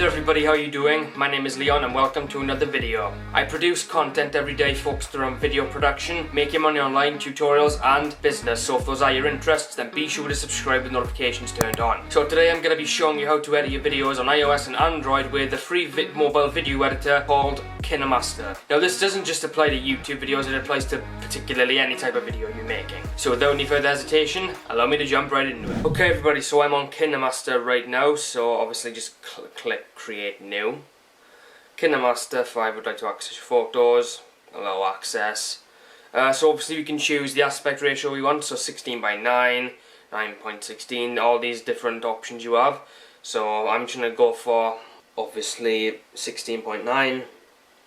there everybody, how are you doing? My name is Leon and welcome to another video. I produce content every day focused around video production, making money online, tutorials and business. So if those are your interests, then be sure to subscribe with notifications turned on. So today I'm going to be showing you how to edit your videos on iOS and Android with the free mobile video editor called Kinemaster. Now this doesn't just apply to YouTube videos, it applies to particularly any type of video you're making. So without any further hesitation, allow me to jump right into it. Okay everybody, so I'm on Kinemaster right now, so obviously just click create new. Kinemaster 5 would like to access your photos, allow access. So obviously we can choose the aspect ratio we want, so 16:9, 9:16, all these different options you have. So I'm just going to go for obviously 16:9,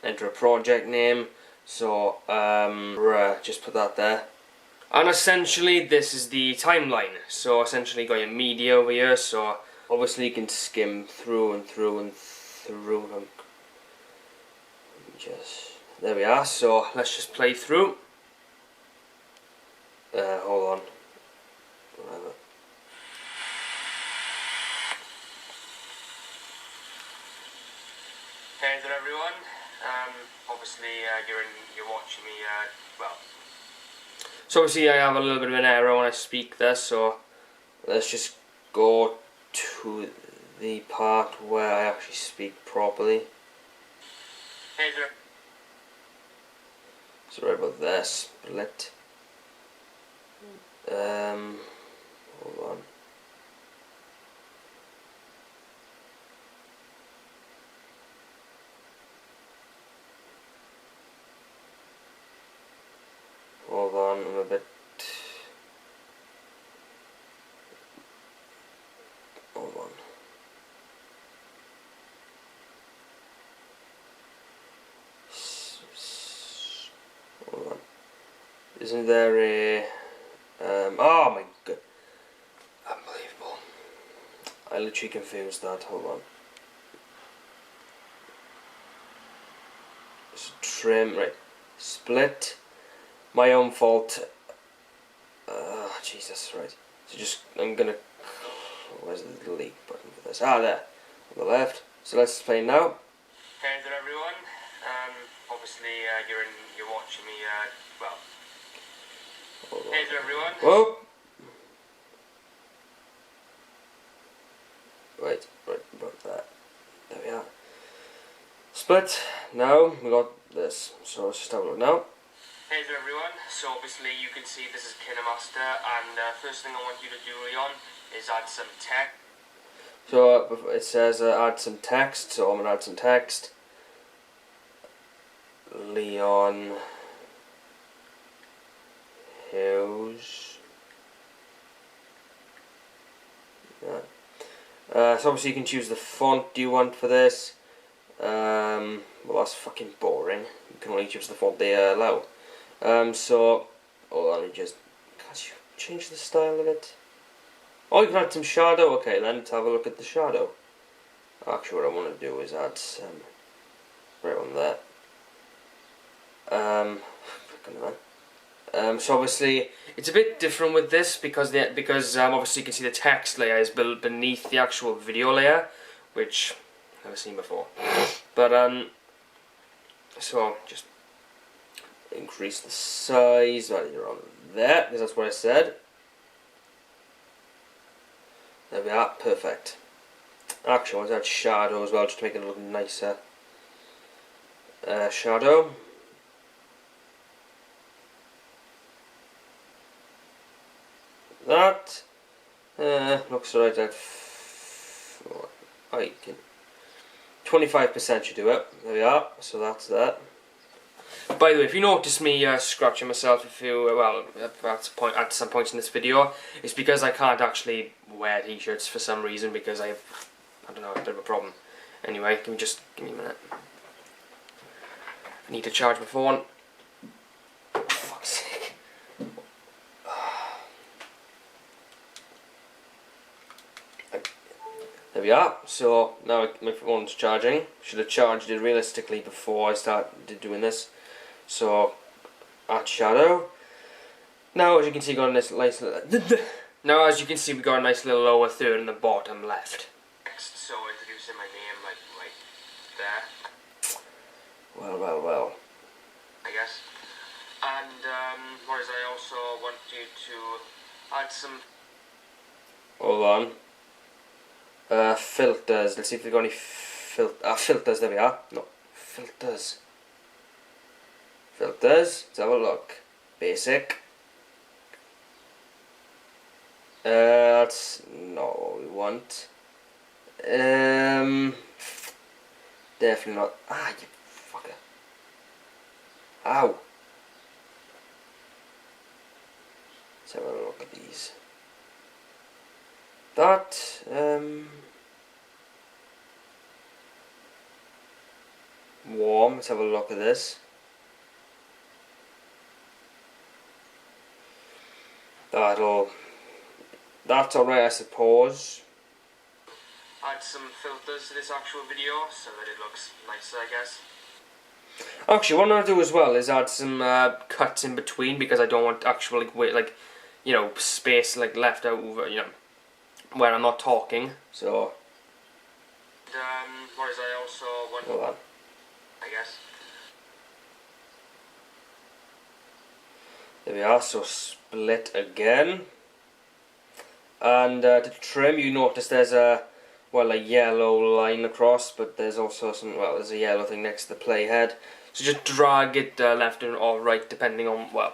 enter a project name, so just put that there. And essentially this is the timeline, so essentially you got your media over here, so obviously you can skim through and through and through. There we are, so let's just play through. Hold on. Whatever. Hey there everyone, obviously you're watching me, so obviously I have a little bit of an error when I speak there, so let's just go to the part where I actually speak properly. Hey there. Sorry about this, split. Hold on. Hold on, I'm a bit. Hold on. Hold on. Isn't there a oh my god. Unbelievable. I literally confused that. Hold on. So trim, right. Split. My own fault. Jesus, right. So just, I'm gonna, where's the delete button for this? Ah, there, on the left. So let's play now. Hey there everyone, obviously you're watching me, hey there everyone. Whoa! Right, about that. There we are. Split, now we got this. So let's just have a look now. Hey there everyone, so obviously you can see this is Kinemaster, and first thing I want you to do, Leon, is add some text. So it says add some text, so I'm going to add some text. Leon Hughes. Yeah. So obviously you can choose the font you want for this. Well that's fucking boring, you can only choose the font they allow. So, hold on, can't you change the style of it? Oh, you can add some shadow. Okay, then let's have a look at the shadow. Actually, what I want to do is add some right on there. So obviously, it's a bit different with this because obviously you can see the text layer is built beneath the actual video layer, which I've never seen before. But so just increase the size right around there, because that's what I said. There we are, perfect. Actually, I want to add shadow as well, just to make it look nicer. Shadow. That looks right at 25% should do it. There we are, so that's that. By the way, if you notice me scratching myself at some points in this video, it's because I can't actually wear t-shirts for some reason, because I don't know, a bit of a problem. Anyway, give me a minute. I need to charge my phone. For fuck's sake. There we are, so now my phone's charging. Should have charged it realistically before I started doing this. So, add shadow. Now, as you can see, we got a nice little lower third in the bottom left. so introducing my name like right there. Well. I guess. And what is I also want you to add some. Hold on. Filters. Let's see if we've got any filters. There we are. No, filters. Filters. Let's have a look. Basic. That's not what we want. Definitely not. Ah, you fucker. Ow. Let's have a look at these. That, warm. Let's have a look at this. That's alright, I suppose. Add some filters to this actual video so that it looks nicer, I guess. Actually, what I'm gonna do as well is add some cuts in between, because I don't want actual space left over, where I'm not talking. So. What is I also want? Hold on. I guess. There we are. So split again. And to trim, you notice there's a yellow line across, but there's also there's a yellow thing next to the playhead. So just drag it left or right, depending on, where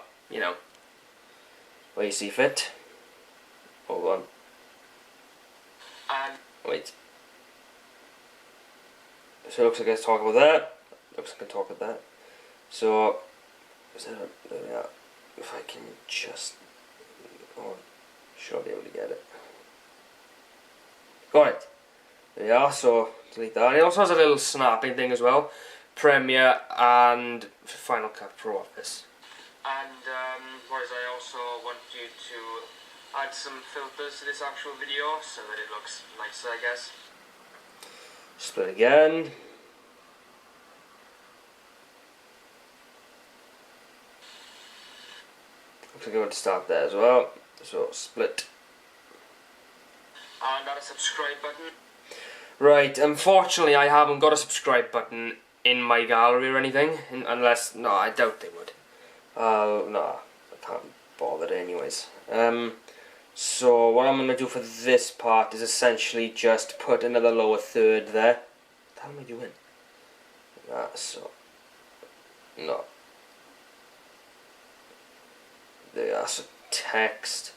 you see fit. Hold on. Wait. So it looks like I talk about that. Looks like I talk about that. So, there we are. If I can just... Oh, should be able to get it. Got it. There we are, so delete that. And it also has a little snapping thing as well. Premiere and Final Cut Pro Office. And what is I also want you to add some filters to this actual video so that it looks nicer, I guess. Split again. Looks like I want to start there as well. So split. And add a subscribe button. Right, unfortunately I haven't got a subscribe button in my gallery or anything, unless, no, I doubt they would. No, I can't bother anyways. So what I'm going to do for this part is essentially just put another lower third there. What the hell am I doing? So, no. There we are, so text.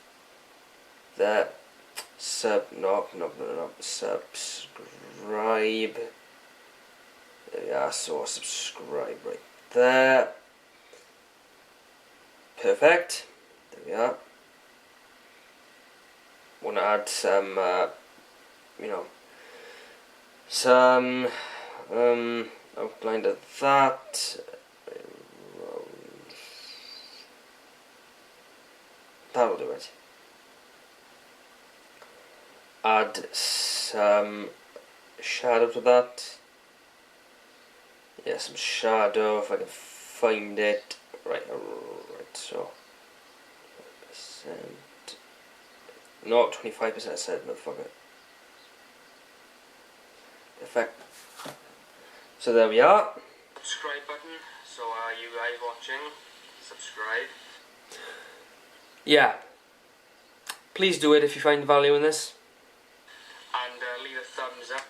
There. Subscribe. There we are, so subscribe right there. Perfect. There we are. Want to add some, some outline to that. That'll do it. Add some shadow to that. Yeah, some shadow if I can find it. Right, so 25%. No, 25% I said, motherfucker. Perfect. So there we are. Subscribe button, so you guys watching, subscribe. Yeah. Please do it if you find value in this. And leave a thumbs up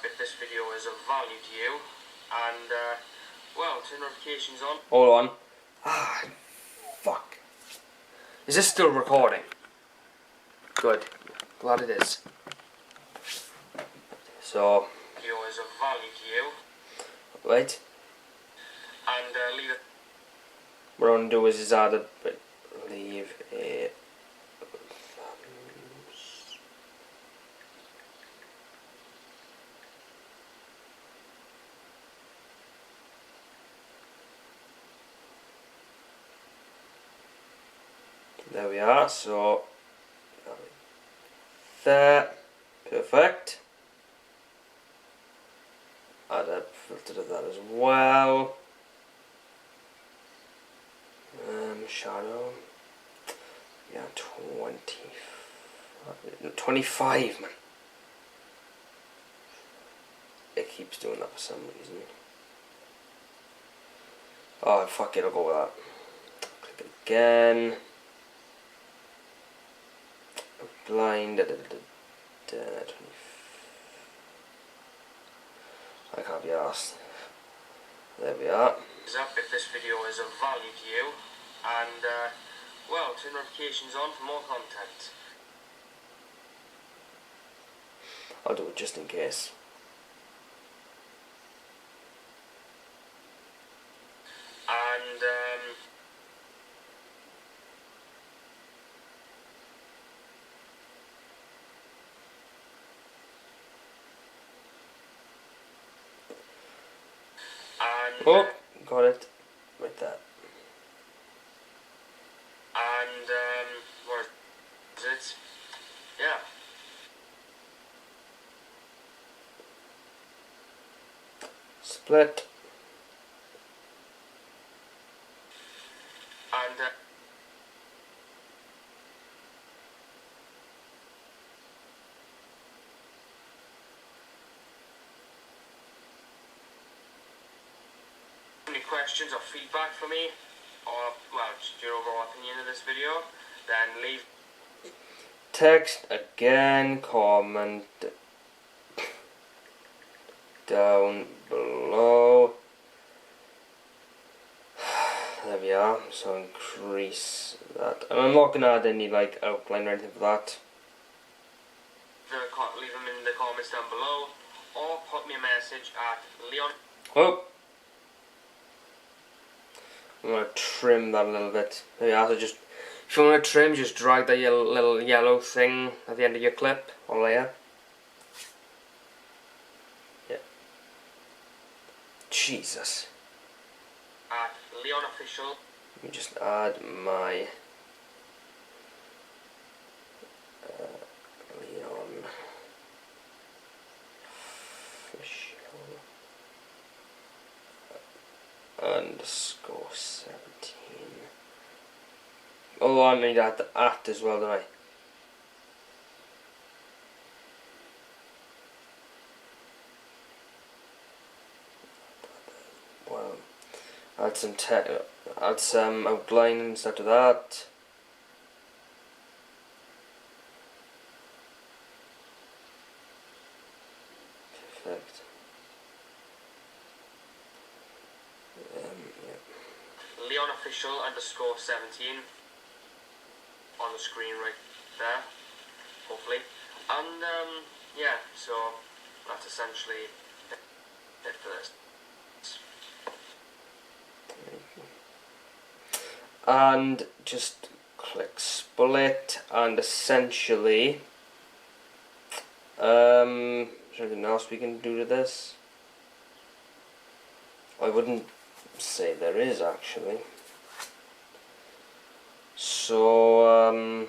if this video is of value to you. And, turn notifications on. Hold on. Ah, fuck. Is this still recording? Good. Glad it is. So. Video is of value to you. Right. And leave it. What I'm going to do is add a. Leave a. There we are, so there, perfect. Add a filter to that as well. Shadow, yeah, 25, man. keeps doing that for some reason. Oh, fuck it, I'll go with that. Click it again. Blind. I can't be arsed. There we are. If this video is of value to you, and well, turn notifications on for more content. I'll do it just in case. And oh, got it. Right there. And what is it? Yeah. Split. And any questions or feedback for me, or well, just your overall opinion of this video, then leave Text again, comment down below. There we are, so increase that. And I'm not going to add any like outline or anything for that. leave them in the comments down below, or put me a message at Leon. Oh! I'm going to trim that a little bit. There we are, so just, if you want to trim, just drag that little yellow thing at the end of your clip, or layer. Yeah. Jesus. At Leon Official. Let me just add my Leon Official underscore 17. Oh, I need to add the at as well, don't I? Well, add some outline instead of that. Perfect. Yeah. Leon Official underscore 17 on the screen right there, hopefully. And yeah, so that's essentially it for this. And just click split, and essentially is there anything else we can do to this? I wouldn't say there is actually. So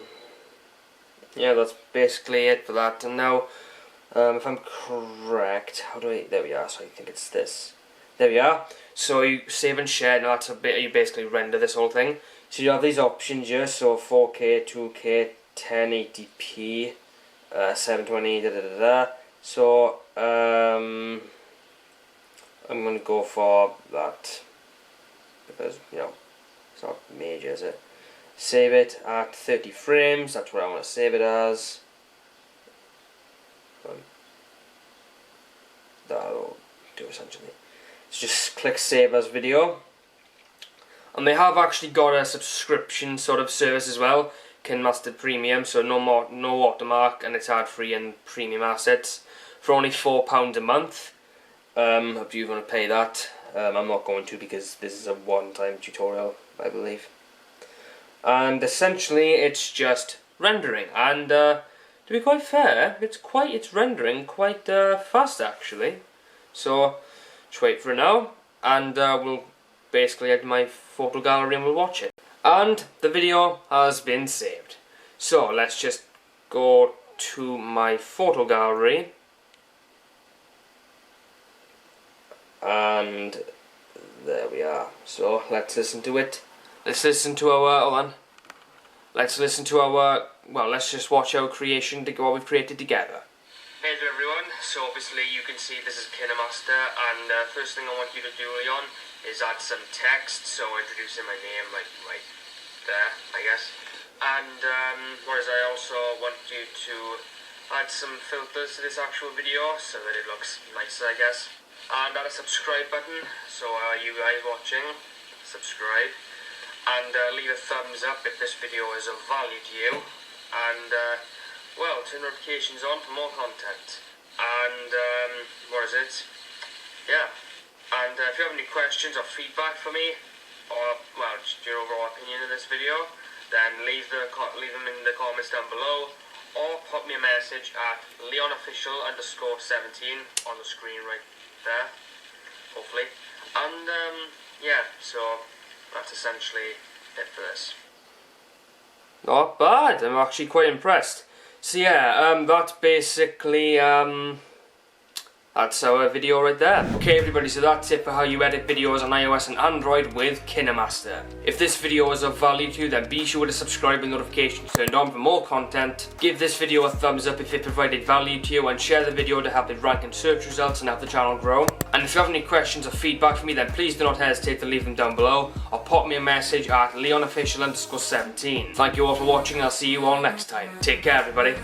yeah, that's basically it for that. And now if I'm correct, how do I, there we are, so I think it's this. There we are. So you save and share, and that's a bit, you basically render this whole thing. So you have these options here, so 4K, 2K, 1080p, 720, da da da da. So I'm going to go for that, because, you know, it's not major, is it? Save it at 30 frames, that's what I want to save it as. That'll do essentially. So just click save as video. And they have actually got a subscription sort of service as well, Kinemaster Premium, so no watermark, and it's ad free and premium assets for only £4 a month. Up to you if you want to pay that. I'm not going to, because this is a one-time tutorial, I believe. And essentially it's just rendering, and to be quite fair, it's rendering quite fast actually. So just wait for it now, and we'll basically add my photo gallery and we'll watch it. And the video has been saved. So let's just go to my photo gallery, and there we are. So let's listen to it. Let's listen to our, hold on. Let's listen to our, well, let's just watch our creation, what we've created together. Hey there everyone, so obviously you can see this is Kinemaster, and first thing I want you to do, Leon, is add some text, so introducing my name, like right there, I guess. And whereas I also want you to add some filters to this actual video so that it looks nicer, I guess. And add a subscribe button, so you guys watching, subscribe. And leave a thumbs up if this video is of value to you. And, well, turn notifications on for more content. And, what is it? Yeah. And if you have any questions or feedback for me, or, well, just your overall opinion of this video, then leave them in the comments down below, or pop me a message at leonofficial_17 on the screen right there, hopefully. And yeah, so that's essentially it for this. Not bad, I'm actually quite impressed. So yeah, that's basically that's our video right there. Okay everybody, so that's it for how you edit videos on iOS and Android with Kinemaster. If this video was of value to you, then be sure to subscribe with notifications turned on for more content. Give this video a thumbs up if it provided value to you, and share the video to help it rank in search results and help the channel grow. And if you have any questions or feedback for me, then please do not hesitate to leave them down below, or pop me a message at leonofficial_17. Thank you all for watching, I'll see you all next time. Take care everybody.